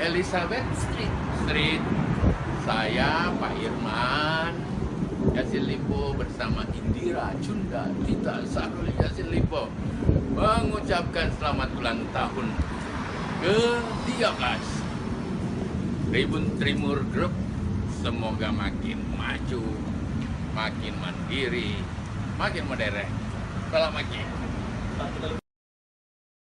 Elizabeth Street. Saya Pak Irman Yassin Limpo bersama Indira Cunda Tita Syahrul Yassin Limpo mengucapkan selamat ulang tahun ke-13 Tribun Timur Group. Semoga makin maju, makin mandiri, makin modern. Salam Maki.